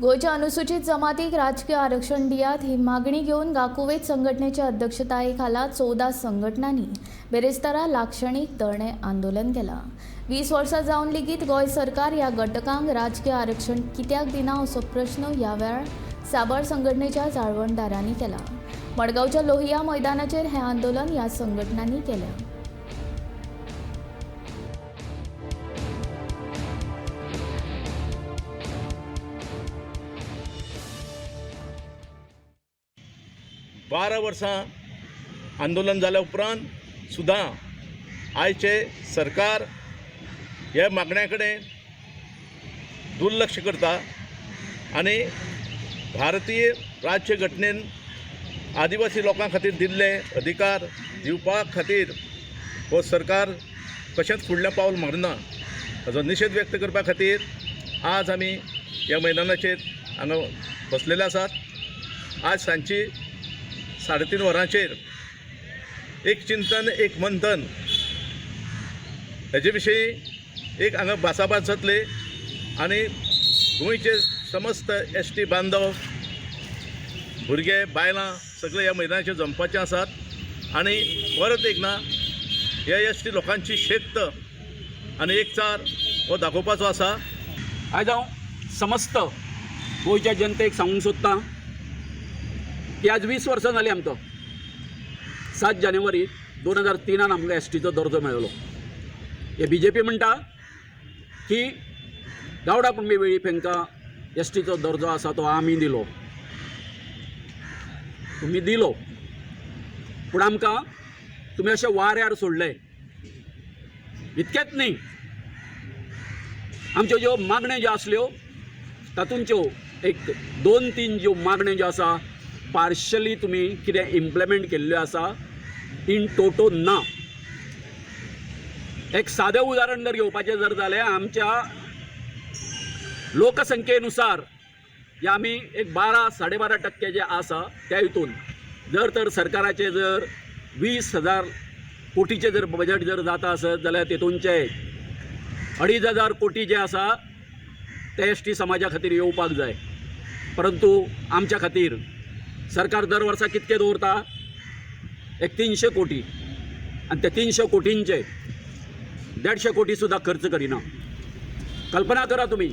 गोयच्या अनुसूचित जमातीक राजकीय आरक्षण दियात ही मागणी घेऊन गाकुवेत संघटनेच्या अध्यक्षतायेखाला 14 संघटनांनी बेरेस्तारा लाक्षणिक धरणे आंदोलन केला। 20 वर्सां जावन लेगीत गोय सरकार या घटकांक राजकीय आरक्षण कित्याक दिना असो प्रश्न ह्या वेळार साबार संघटनेच्या जाळवणदारांनी केला। मडगांवच्या लोहिया मैदानाचेर हे आंदोलन ह्या संघटनांनी केले। बारा वर्सां आंदोलन जाल्या उपरांत सुद्दां आयचे सरकार ह्या मागण्या कडेन दुर्लक्ष करता आनी भारतीय राज्य घटनेन आदिवासी लोकां खातीर दिल्ले अधिकार दिवपा खातीर हो सरकार कशेंच फुडलें पावल मारना। हाचो निशेध व्यक्त करपा खातीर आज आमी ह्या मैदानाचेर हांगा बसलेले आसात। आज सांजची 3:30 वरांचेर एक चिंतन एक मंथन हेजे विशीं एक हांगा भासाभास जातली आनी गोंयचे समस्त एसटी बांधव भुरगे बायलां सगळे ह्या मैदानाचेर जमपाचे आसात आनी परत एकदा ह्या एसटी लोकांची शेक्त आनी एकचार हो दाखोवपाचो आसा। आयज हांव समस्त गोंयच्या जनतेक सांगूंक सोदतां की आज 20 वर्सां जालीं आमकां 7 जानेवारी 2003 आमकां एसटीचो दर्जो मेळ्ळो। हे BJP म्हणटा की गावडा कुणबी वेळी हांकां एसटीचो दर्जो आसा तो आमी दिलो, तुमी दिलो, पूण आमकां तुमी अशें वाऱ्यार सोडले। इतकेंच न्ही, आमच्यो ज्यो मागण्यो ज्यो आसल्यो तातूंच्यो एक 2-3 ज्यो मागण्यो ज्यो आसा पार्शली तुमी कितें इम्प्लिमेंट केल्ल्यो आसा, इन टोटो ना। एक सादें उदाहरण जर घेवपाचें जर जाल्यार आमच्या लोकसंख्येनुसार जे आमी एक 12-12.5% जे आसा त्या हितून जर तर सरकाराचे जर 20,000 कोटीचे जर बजेट जर जाता आसत जाल्यार तेतूंचे 2,500 कोटी जे आसा ते एसटी समाजा खातीर येवपाक जाय। परंतु आमच्या खातीर सरकार दर वर्सा कितके दवरता? एक 300 कोटी आनी ते 300 कोटींचे 150 कोटी सुद्दां खर्च करिना। कल्पना करा तुम्ही